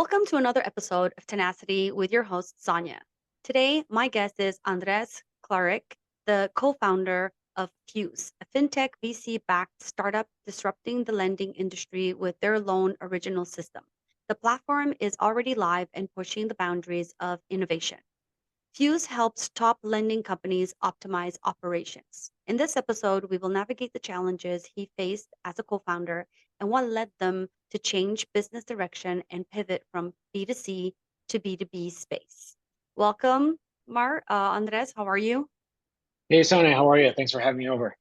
Welcome to another episode of Tenacity with your host, Sonia. Today, my guest is Andres Klaric, the co founder of Fuse, a fintech VC backed startup disrupting the lending industry with their loan original system. The platform is already live and pushing the boundaries of innovation. Fuse helps top lending companies optimize operations. In this episode, we will navigate the challenges he faced as a co founder and what led them to change business direction and pivot from B2C to B2B space. Welcome, Andres. How are you? Hey Sonia, how are you? Thanks for having me over.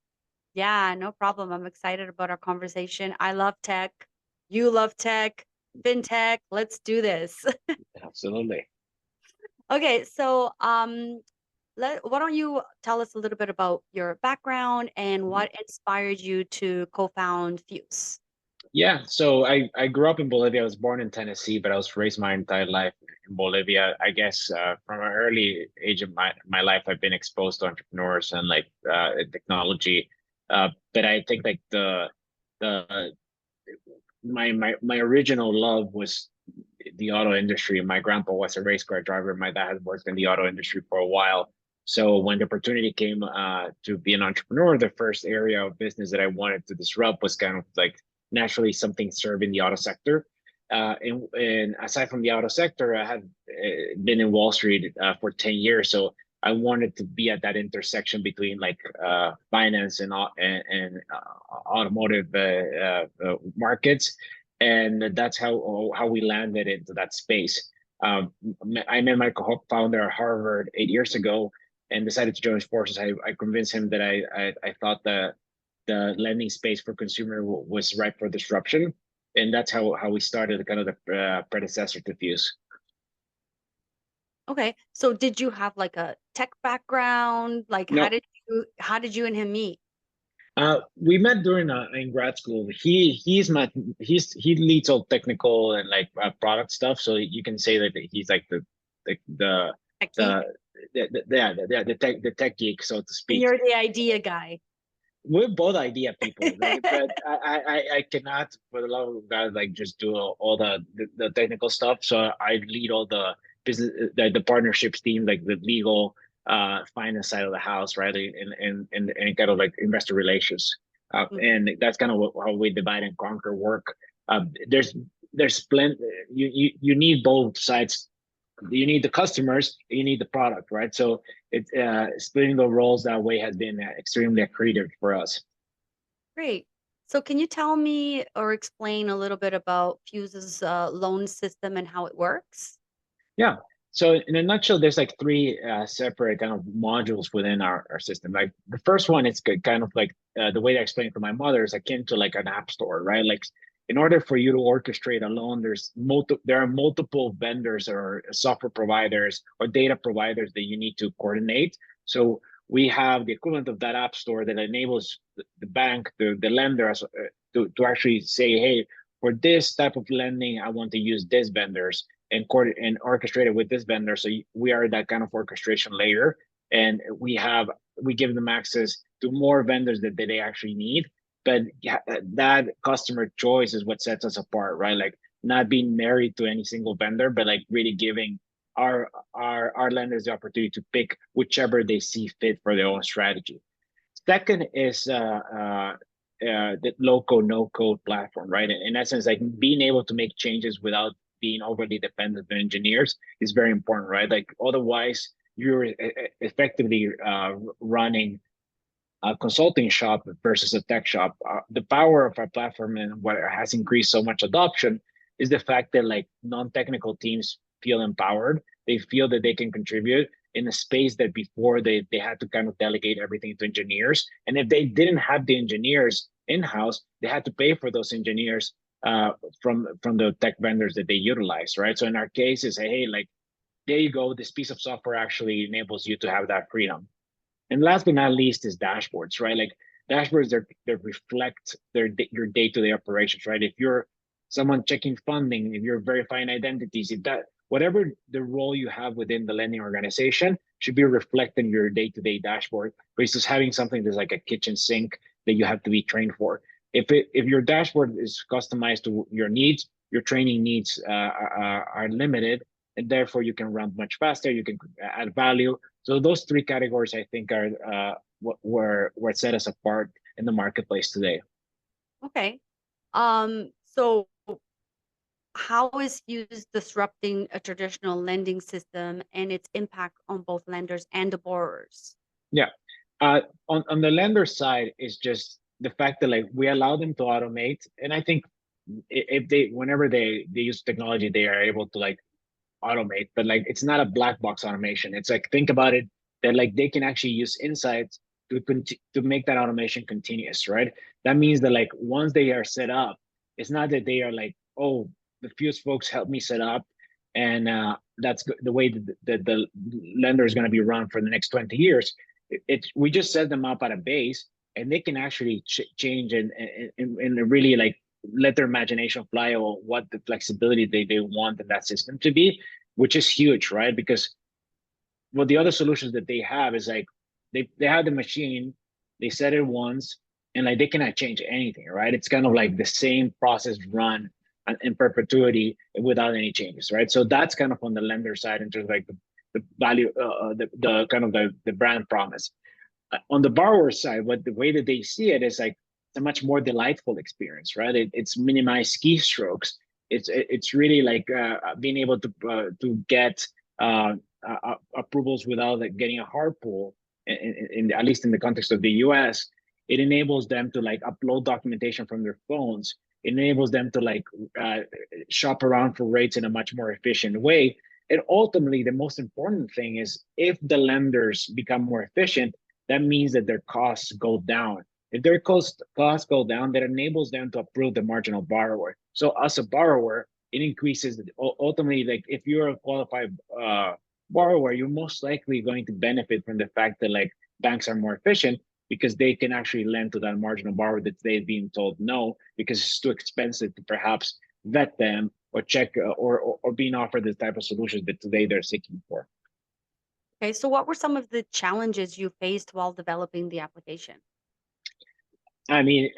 Yeah, no problem. I'm excited about our conversation. I love tech. You love tech, fintech. Let's do this. Absolutely. Okay, so why don't you tell us a little bit about your background and Mhm. what inspired you to co-found Fuse? Yeah, so I grew up in Bolivia. I was born in Tennessee, but I was raised my entire life in Bolivia. I guess from an early age of my life, I've been exposed to entrepreneurs and technology. But I think like the my original love was the auto industry. My grandpa was a race car driver. My dad had worked in the auto industry for a while. So when the opportunity came to be an entrepreneur, the first area of business that I wanted to disrupt was kind of like naturally something serving the auto sector. And aside from the auto sector, I had been in Wall Street for 10 years. So I wanted to be at that intersection between finance and automotive markets, and that's how we landed into that space. I met my co-founder at Harvard 8 years ago, and decided to join forces. I convinced him that I thought the lending space for consumer was ripe for disruption, and that's how we started kind of the predecessor to Fuse. Okay, so did you have like a tech background? Like No, how did you and him meet? we met during in grad school. He leads all technical and product stuff. So you can say that he's like the the Tech the geek? the tech geek, so to And speak. you're the idea guy. We're both idea people, right? But I cannot, for the love of God, like just do all the technical stuff. So I lead all the business, the partnerships team, like the legal, finance side of the house, right? And kind of like investor relations. And that's kind of how we divide and conquer work. There's plenty. You need both sides. You need the customers, you need the product, right? So splitting the roles that way has been extremely accretive for us. Great. So can you tell me or explain a little bit about Fuse's loan system and how it works? Yeah. So in a nutshell, there's like three separate kind of modules within our system. Like the first one, it's kind of like the way I explained it to my mother is akin to like an app store, right? Like in order for you to orchestrate a loan, there are multiple vendors or software providers or data providers that you need to coordinate. So we have the equivalent of that app store that enables the bank, the lender, to actually say, hey, for this type of lending, I want to use this vendors and orchestrated with this vendor. So we are that kind of orchestration layer, and we give them access to more vendors that they actually need. But yeah, that customer choice is what sets us apart, right? Like not being married to any single vendor, but like really giving our lenders the opportunity to pick whichever they see fit for their own strategy. Second is the low code, no code platform, right? In essence, like being able to make changes without being overly dependent on engineers is very important, right? Like otherwise, you're effectively running a consulting shop versus a tech shop. The power of our platform and what has increased so much adoption is the fact that like non-technical teams feel empowered. They feel that they can contribute in a space that before they had to kind of delegate everything to engineers. And if they didn't have the engineers in-house, they had to pay for those engineers from the tech vendors that they utilize, right? So in our case, is hey, like there you go. This piece of software actually enables you to have that freedom. And last but not least is dashboards, right? Like dashboards that reflect your day-to-day operations, right? If you're someone checking funding, if you're verifying identities, if that whatever the role you have within the lending organization should be reflected in your day-to-day dashboard versus having something that's like a kitchen sink that you have to be trained for. If your dashboard is customized to your needs, your training needs are limited, and therefore you can run much faster, you can add value. So those three categories, I think, are what set us apart in the marketplace today. Okay. So how is Fuse disrupting a traditional lending system and its impact on both lenders and the borrowers? Yeah. On the lender side is just the fact that like we allow them to automate, and I think if they whenever they use technology, they are able to like automate, but like it's not a black box automation. It's like think about it that like they can actually use insights to make that automation continuous, right? That means that like once they are set up, it's not that they are like, oh, the Fuse folks help me set up, and that's the way the lender is going to be run for the next 20 years. We just set them up at a base, and they can actually change and really like let their imagination fly or what the flexibility they want in that system to be, which is huge, right? Because what the other solutions that they have is like they have the machine, they set it once, and like they cannot change anything, right? It's kind of like the same process run in perpetuity without any changes, right? So that's kind of on the lender side in terms of like the value, the kind of the brand promise. On the borrower side, what the way that they see it is like it's a much more delightful experience, right? It's minimized keystrokes. It's really like being able to get approvals without like getting a hard pull. At least in the context of the U.S., it enables them to like upload documentation from their phones. It enables them to like shop around for rates in a much more efficient way. And ultimately, the most important thing is if the lenders become more efficient, that means that their costs go down. If their costs go down, that enables them to approve the marginal borrower. So as a borrower, it increases ultimately. Like if you're a qualified borrower, you're most likely going to benefit from the fact that like banks are more efficient because they can actually lend to that marginal borrower that they've been told no because it's too expensive to perhaps vet them or check or being offered the type of solutions that today they're seeking for. Okay, so what were some of the challenges you faced while developing the application? I mean,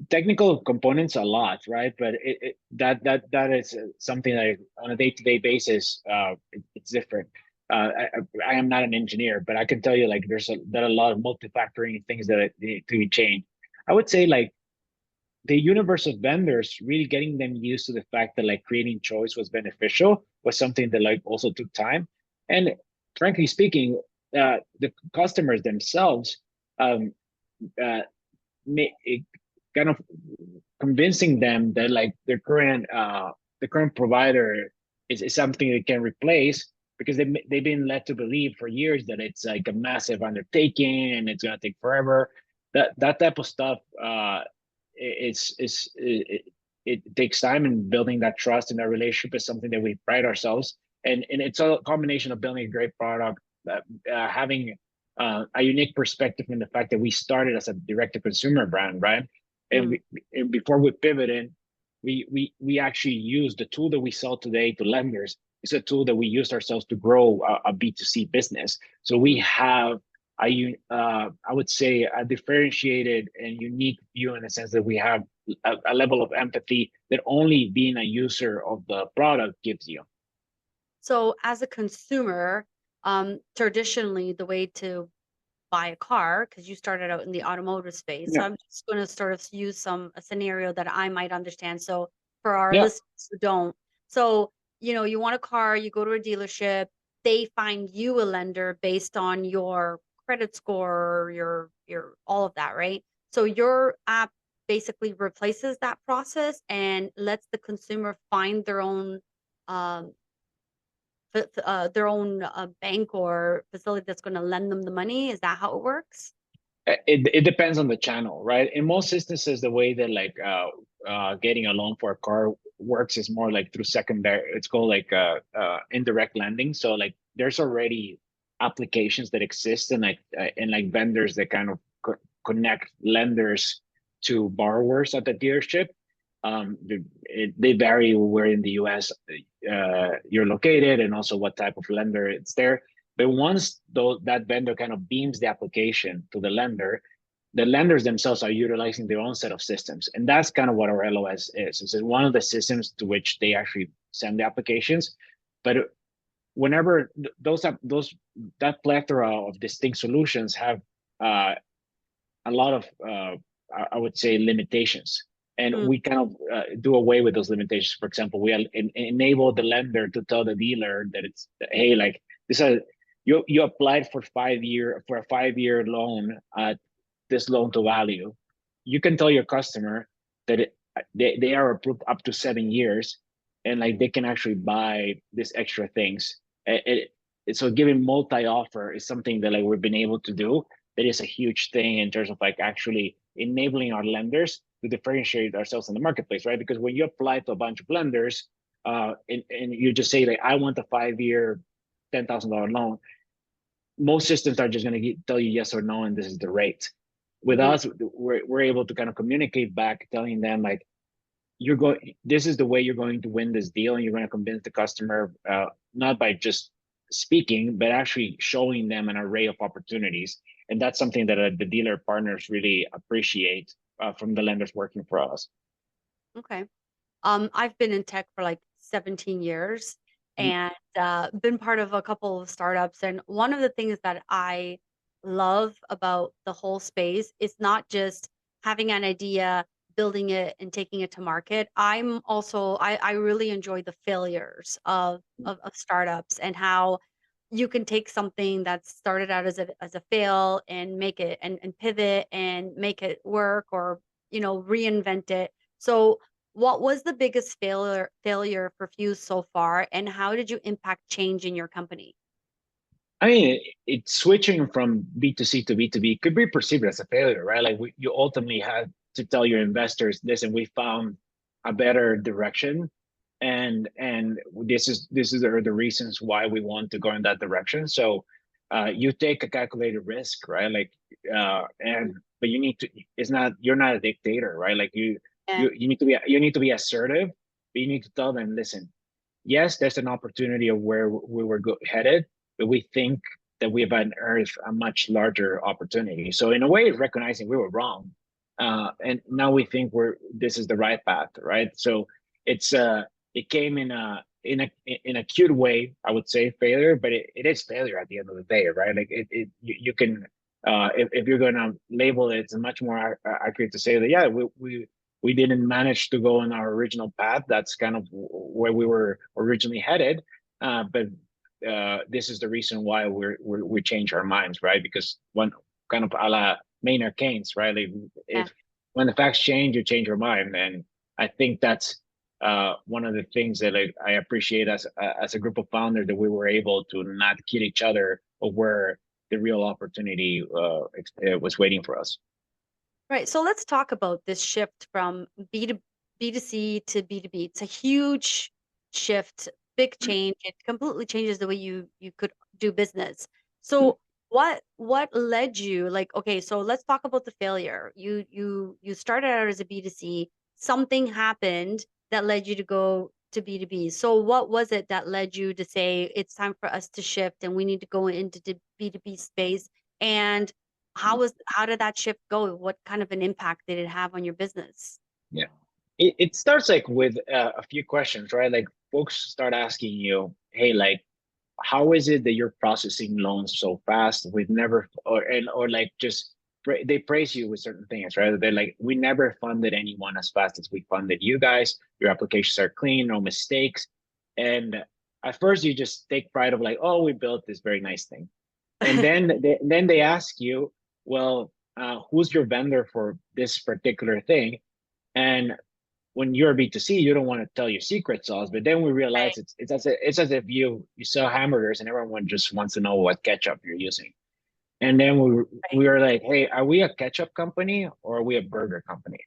technical components a lot, right? But that is something that on a day-to-day basis, it's different. I am not an engineer, but I can tell you like there's a lot of multifactoring things that need to be changed. I would say like the universe of vendors, really getting them used to the fact that like creating choice was beneficial was something that like also took time. And frankly speaking, the customers themselves um, uh, kind of convincing them that like the current provider is something they can replace because they've been led to believe for years that it's like a massive undertaking and it's going to take forever. That type of stuff it takes time, and building that trust and that relationship is something that we pride ourselves, and it's a combination of building a great product, having a unique perspective in the fact that we started as a direct-to-consumer brand, right? And before we pivoted, we actually used the tool that we sell today to lenders. It's a tool that we used ourselves to grow a B2C business. So we have I would say a differentiated and unique view in the sense that we have a level of empathy that only being a user of the product gives you. So as a consumer, traditionally the way to buy a car, because you started out in the automotive space. So Yeah, I'm just going to sort of use a scenario that I might understand. So for our yeah. listeners who don't, so you want a car, you go to a dealership, they find you a lender based on your credit score, your all of that, right? So your app basically replaces that process and lets the consumer find um, their own bank or facility that's going to lend them the money. Is that how it works? It depends on the channel, right? In most instances, the way that like getting a loan for a car works is more like through secondary. It's called like indirect lending. So like there's already applications that exist and like vendors that kind of connect lenders to borrowers at the dealership. They vary where in the U.S. You're located and also what type of lender it's there. But once that vendor kind of beams the application to the lender, the lenders themselves are utilizing their own set of systems. And that's kind of what our LOS is. It's one of the systems to which they actually send the applications. But whenever that plethora of distinct solutions have a lot of I would say limitations, and Mm, we kind of do away with those limitations. For example, we enable the lender to tell the dealer that it's, hey, like this is, you applied for 5 year for a 5 year loan at this loan to value. You can tell your customer that they are approved up to 7 years, and like they can actually buy these extra things. So giving multi offer is something that like we've been able to do. That is a huge thing in terms of like actually enabling our lenders to differentiate ourselves in the marketplace, right? Because when you apply to a bunch of lenders, and you just say like I want a 5 year, $10,000 loan, most systems are just going to tell you yes or no, and this is the rate. With mhm. us, we're able to kind of communicate back, telling them like you're going, this is the way you're going to win this deal, and you're going to convince the customer, not by just speaking, but actually showing them an array of opportunities. And that's something that the dealer partners really appreciate from the lenders working for us. Okay. I've been in tech for like 17 years Mhm. and been part of a couple of startups. And one of the things that I love about the whole space is not just having an idea, building it, and taking it to market. I really enjoy the failures of startups and how you can take something that started out as a fail and make it and pivot and make it work or, reinvent it. So what was the biggest failure for Fuse so far, and how did you impact change in your company? I mean, it's switching from B2C to B2B could be perceived as a failure, right? Like you ultimately had to tell your investors, listen, we found a better direction, and this is the reasons why we want to go in that direction. So you take a calculated risk, right? Like and but you need to, it's not, you're not a dictator, right? Like Yeah. you need to be assertive, but you need to tell them, listen, yes, there's an opportunity of where we were headed, but we think that we have unearthed a much larger opportunity. So in a way, recognizing we were wrong, and now we think this is the right path, right? So it's it came in a cute way, I would say failure, but it is failure at the end of the day, right? Like you can if you're gonna label it, it's much more accurate to say that yeah, we didn't manage to go on our original path. That's kind of where we were originally headed. But this is the reason why we change our minds, right? Because one kind of a la Maynard Keynes, right? Like Yeah. if when the facts change, you change your mind, and I think that's one of the things that I appreciate as a group of founders, that we were able to not kid each other of where the real opportunity was waiting for us. Right. So let's talk about this shift from B2C to B2B. It's a huge shift, big change. It completely changes the way you could do business. So what led you, like, okay, so let's talk about the failure. You started out as a B2C, something happened that led you to go to B2B. So what was it that led you to say it's time for us to shift and we need to go into the B2B space? And how did that shift go? What kind of an impact did it have on your business? Yeah. It starts like with a few questions, right? Like folks start asking you, hey, like, how is it that you're processing loans so fast? We've never, or like just they praise you with certain things, right? They're like, we never funded anyone as fast as we funded you guys. Your applications are clean, no mistakes. And at first you just take pride of like, oh, we built this very nice thing. And then they ask you, well, who's your vendor for this particular thing? And when you're B2C, you don't want to tell your secret sauce. But then we realize Right, it's as if you sell hamburgers and everyone just wants to know what ketchup you're using. And then we right. were like, hey, are we a ketchup company or are we a burger company?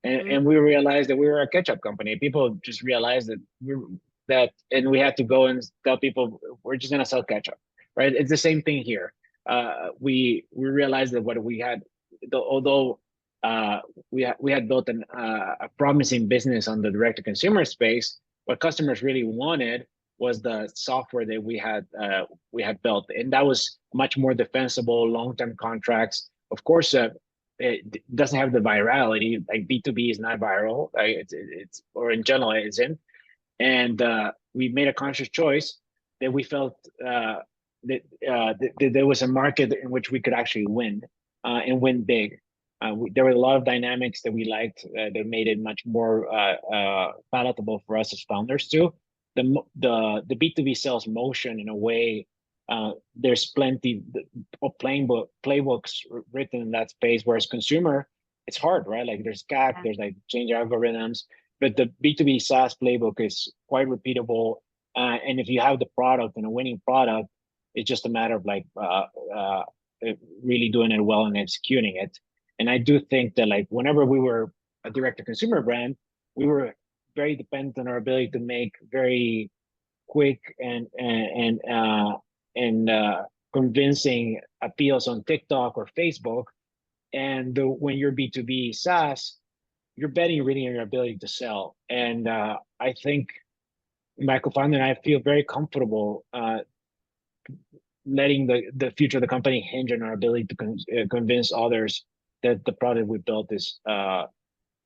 And Mhm. and we realized that we were a ketchup company. People just realized that and we had to go and tell people we're just gonna sell ketchup, right? It's the same thing here. We realized that what we had, although we had built a promising business on the direct to consumer space, what customers really wanted was the software that we had built, and that was much more defensible, long term contracts. Of course, doesn't have the virality. Like B2B is not viral. Like it's or in general it isn't. And we made a conscious choice that we felt that there was a market in which we could actually win and win big. There were a lot of dynamics that we liked that made it much more palatable for us as founders too. The B2B sales motion in a way, there's plenty of playbooks written in that space, whereas consumer, it's hard, right? Like there's CAC, Yeah. there's like change algorithms, but the B2B SaaS playbook is quite repeatable. And if you have the product and a winning product, it's just a matter of like really doing it well and executing it. And I do think that like whenever we were a direct to consumer brand, we were very dependent on our ability to make very quick and convincing appeals on TikTok or Facebook. And when you're B2B SaaS, you're betting really on your ability to sell. And I think my co-founder and I feel very comfortable letting the future of the company hinge on our ability to convince others that the product we built is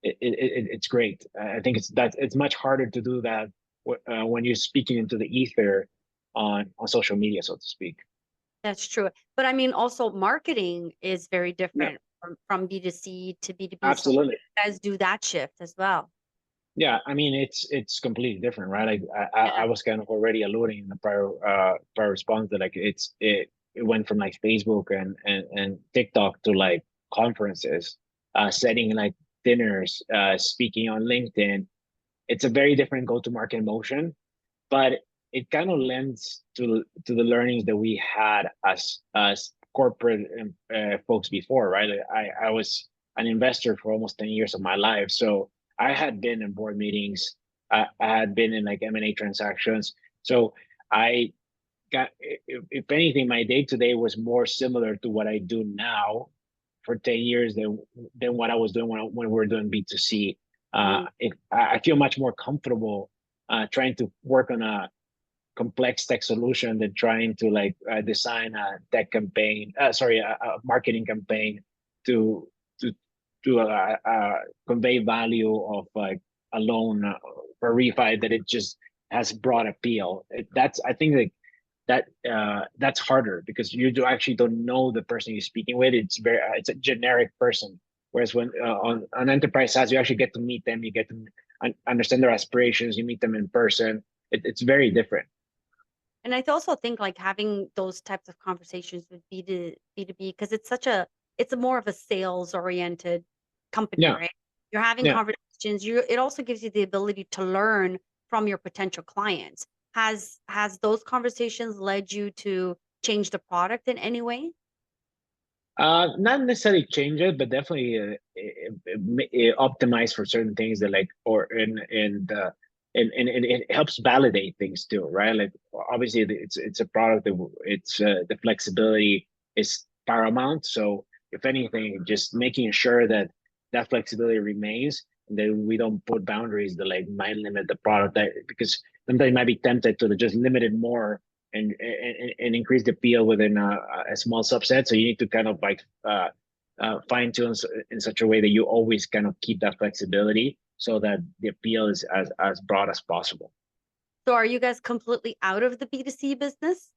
it's great. I think it's much harder to do that when you're speaking into the ether on social media, so to speak. That's true. But I mean, also marketing is very Yeah, different from B2C to B2B. So absolutely. you guys do that shift as well. Yeah, I mean it's completely different, right? Like I Yeah. was kind of already alluding in the prior response that like it went from like Facebook and TikTok to like conferences, setting like dinners, speaking on LinkedIn. It's a very different go-to-market motion, but it kind of lends to the learnings that we had as corporate folks before, right? I was an investor for almost 10 years of my life, so I had been in board meetings. I had been in like M&A transactions. So I got, if anything, my day to day was more similar to what I do now for 10 years than what I was doing when we were doing B2C. Mm. I feel much more comfortable trying to work on a complex tech solution than trying to like design a tech campaign, a marketing campaign to to to convey value of like a loan or refi that it just has broad appeal. That's I think like that's harder because you do actually don't know the person you're speaking with. It's a generic person. Whereas when on enterprise SaaS, you actually get to meet them, you get to understand their aspirations, you meet them in person. It's very different. And I also think like having those types of conversations with B2B, because it's a more of a sales oriented company, Yeah, right? You're having yeah. conversations, it also gives you the ability to learn from your potential clients. Has those conversations led you to change the product in any way? Not necessarily change it, but definitely optimize for certain things that like, or and it helps validate things too, right? Like obviously it's a product that it's the flexibility is paramount. So if anything, just making sure that that flexibility remains and that we don't put boundaries that like might limit the product that because sometimes you might be tempted to just limit it more and increase the appeal within a small subset. So you need to kind of like fine tune in such a way that you always kind of keep that flexibility so that the appeal is as broad as possible. So are you guys completely out of the B2C business?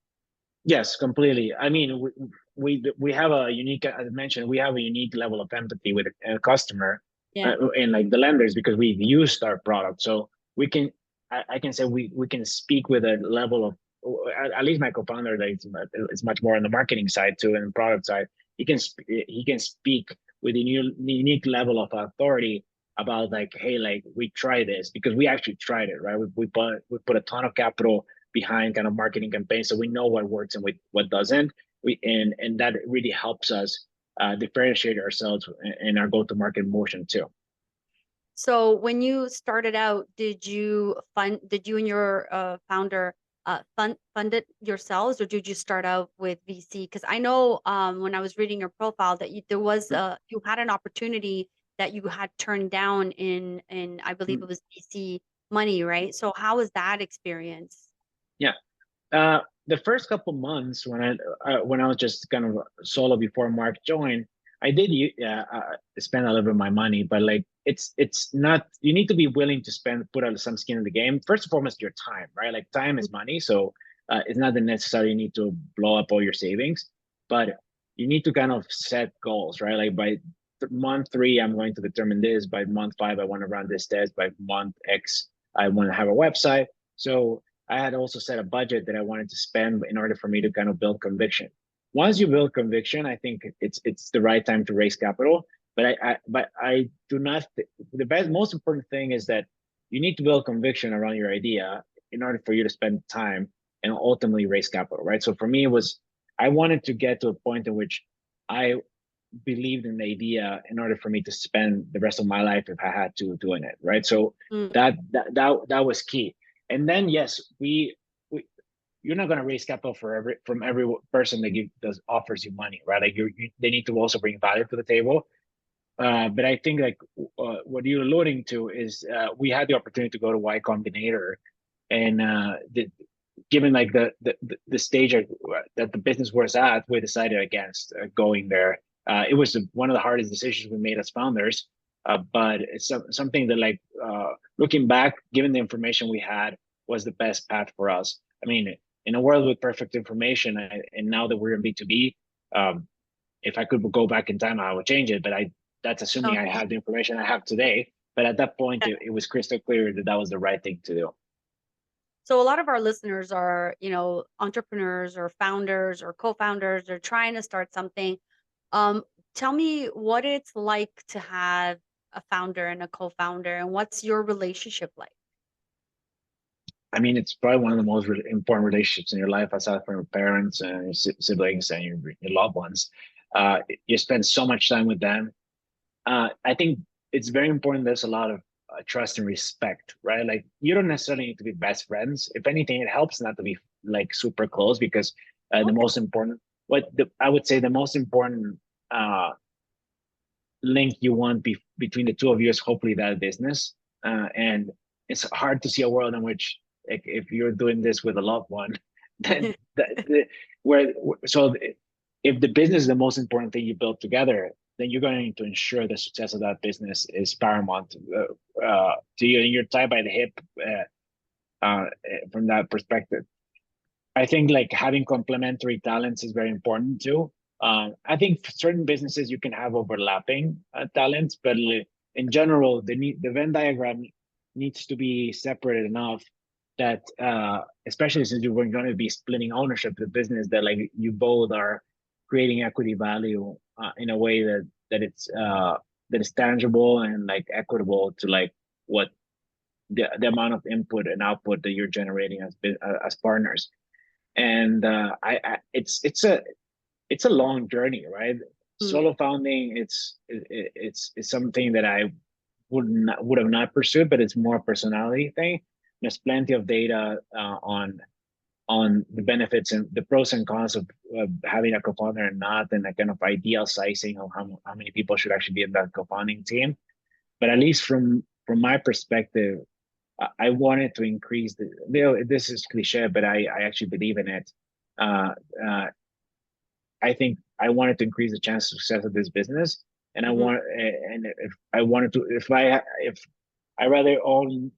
Yes, completely. I mean, we have a unique, as I mentioned, we have a unique level of empathy with a customer Yeah. and like the lenders because we've used our product. So we can, I can say we can speak with a level of, at least my co-founder, that is much more on the marketing side too and product side. He can speak with a unique level of authority about like, hey, like we try this because we actually tried it, right? We put a ton of capital behind kind of marketing campaigns, so we know what works and what doesn't. And that really helps us differentiate ourselves in our go-to-market motion too. So when you started out, did you and your founder fund it yourselves, or did you start out with VC? Because I know when I was reading your profile that you had an opportunity that you had turned down in I believe it was VC money, right? So how was that experience? Yeah. The first couple months when I was just kind of solo before Mark joined, I did spend a little bit of my money, but like it's not. You need to be willing to put out some skin in the game. First and foremost, your time, right? Like time is money, so it's not that necessarily you need to blow up all your savings, but you need to kind of set goals, right? Like by month three, I'm going to determine this. By month five, I want to run this test. By month X, I want to have a website. So I had also set a budget that I wanted to spend in order for me to kind of build conviction. Once you build conviction, I think it's the right time to raise capital. But I do not. Most important thing is that you need to build conviction around your idea in order for you to spend time and ultimately raise capital, right? So for me, it was I wanted to get to a point in which I believed in the idea in order for me to spend the rest of my life if I had to doing it, right? So Mm. that was key. And then yes, we you're not going to raise capital from every person that offers you money, right? Like they need to also bring value to the table. But I think like what you're alluding to is we had the opportunity to go to Y Combinator, and given like the stage that the business was at, we decided against going there. It was one of the hardest decisions we made as founders, but it's something that like looking back, given the information we had, was the best path for us. I mean, in a world with perfect information, and now that we're in B2B, if I could go back in time, I would change it. But that's assuming I Okay. have the information I have today. But at that point, it was crystal clear that that was the right thing to do. So a lot of our listeners are, entrepreneurs or founders or co-founders. They're trying to start something. Um, Tell me what it's like to have a founder and a co-founder, and what's your relationship like? I mean, it's probably one of the most important relationships in your life, aside from your parents and your siblings and your loved ones. You spend so much time with them. I think it's very important. There's a lot of trust and respect, right? Like you don't necessarily need to be best friends. If anything, it helps not to be like super close because the Okay. most important, I would say the most important uh, link you want between the two of you is hopefully that business. And it's hard to see a world in which like, if you're doing this with a loved one, then where so if the business is the most important thing you build together, then you're going to ensure the success of that business is paramount to you, and you're tied by the hip from that perspective. I think like having complementary talents is very important too. I think for certain businesses you can have overlapping talents, but in general, the Venn diagram needs to be separated enough that, especially since you're going to be splitting ownership of the business, that like you both are creating equity value in a way that is tangible and like equitable to like what the amount of input and output that you're generating as partners. And it's a long journey, right? Mm. Solo founding, it's something that I would have not pursued, but it's more a personality thing. There's plenty of data on the benefits and the pros and cons of having a co-founder and not, and a kind of ideal sizing of how many people should actually be in that co-founding team. But at least from my perspective, I wanted to increase this is cliche, but I actually believe in it. Uh, uh, I think I wanted to increase the chance of success of this business, and Mhm. if I wanted to, if I rather own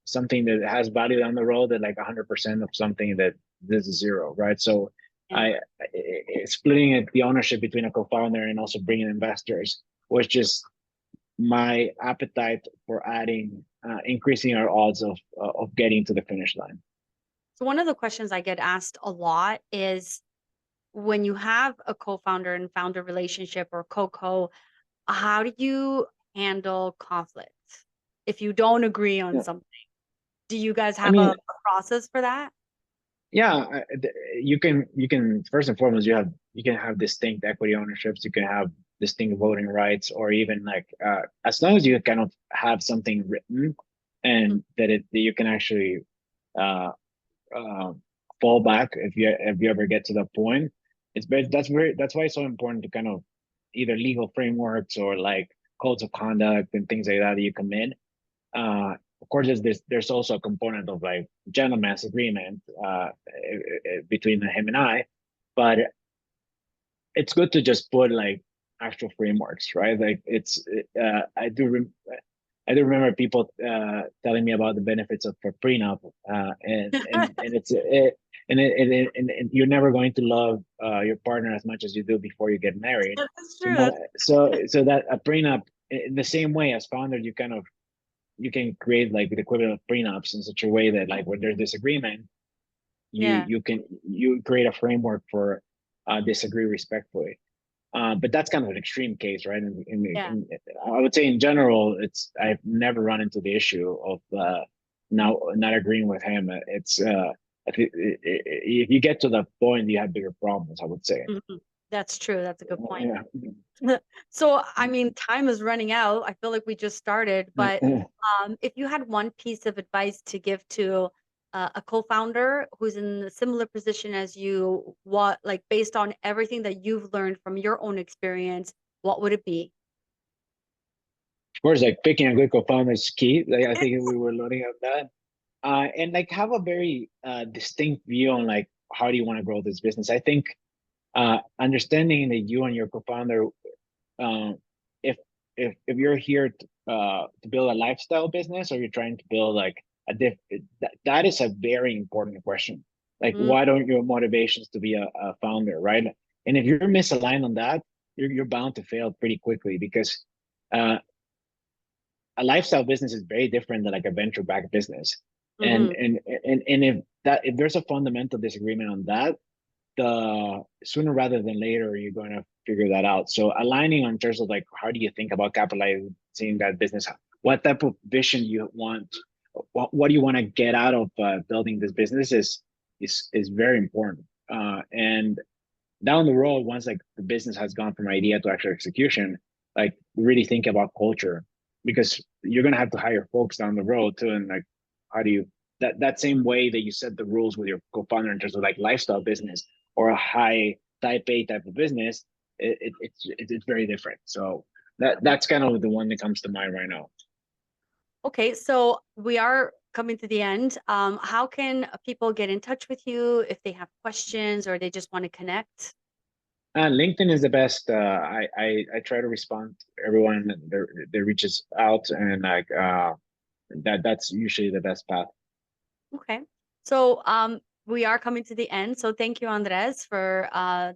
something that has value down the road than like 100% of something that this is zero, right? So Yeah. splitting the ownership between a co-founder and also bringing investors was just my appetite for increasing our odds of getting to the finish line. So one of the questions I get asked a lot is, when you have a co-founder and founder relationship or co-co, how do you handle conflict if you don't agree on Yeah. something? Do you guys I have mean, a process for that? yeah, you can first and foremost you can have distinct equity ownerships, you can have distinct voting rights, or even like as long as you kind of have something written Mm. and that you can actually uh, uh, fall back if you ever get to that point. That's why it's so important to kind of either legal frameworks or like codes of conduct and things like that you commit. Of course, there's also a component of like gentleman's agreement between him and I, but it's good to just put like actual frameworks, right? Like I do remember people telling me about the benefits of a prenup, and and you're never going to love your partner as much as you do before you get married. That's true. That's So that a prenup, in the same way as founders, you can create like the equivalent of prenups in such a way that like when there's disagreement, yeah. you create a framework for disagree respectfully. But that's kind of an extreme case, right? Yeah. I would say in general, I've never run into the issue of now not agreeing with him. If you get to that point, you have bigger problems, I would say. Mhm. That's true. That's a good point. Yeah. So, I mean, time is running out. I feel like we just started, but Yeah. if you had one piece of advice to give to a co-founder who's in a similar position as you, what, like, based on everything that you've learned from your own experience, what would it be? Of course, like picking a good co-founder is key. Like I think we were learning of that. And like have a very distinct view on like how do you want to grow this business. I think understanding that you and your co-founder, um, if if you're here to build a lifestyle business or you're trying to build like that is a very important question. Like, Mm, what are your motivations to be a founder, right? And if you're misaligned on that, you're bound to fail pretty quickly because uh, a lifestyle business is very different than like a venture backed business. And mhm. if there's a fundamental disagreement on that, the sooner rather than later you're going to figure that out. So aligning on terms of like how do you think about capitalizing that business, what type of vision you want, what do you want to get out of building this business is very important. And down the road, once like the business has gone from idea to actual execution, like really think about culture because you're gonna have to hire folks down the road too. And like, how do you that same way that you set the rules with your co-founder in terms of like lifestyle business or a high type A type of business, it's very different. So that's kind of the one that comes to mind right now. Okay, so we are coming to the end. How can people get in touch with you if they have questions or they just want to connect? LinkedIn is the best. I try to respond to everyone that reaches out and like that's usually the best path. Okay. So we are coming to the end. So thank you, Andres, for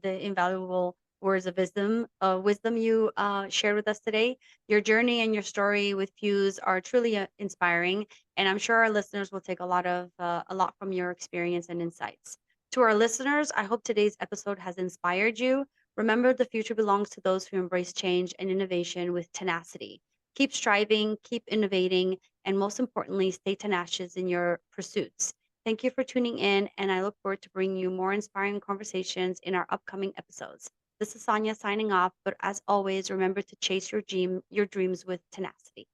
the invaluable words of wisdom you shared with us today. Your journey and your story with Fuse are truly inspiring, and I'm sure our listeners will take a lot from your experience and insights. To our listeners, I hope today's episode has inspired you. Remember, the future belongs to those who embrace change and innovation with tenacity. Keep striving, keep innovating, and most importantly, stay tenacious in your pursuits. Thank you for tuning in, and I look forward to bringing you more inspiring conversations in our upcoming episodes. This is Sonia signing off, but as always, remember to chase your dreams with tenacity.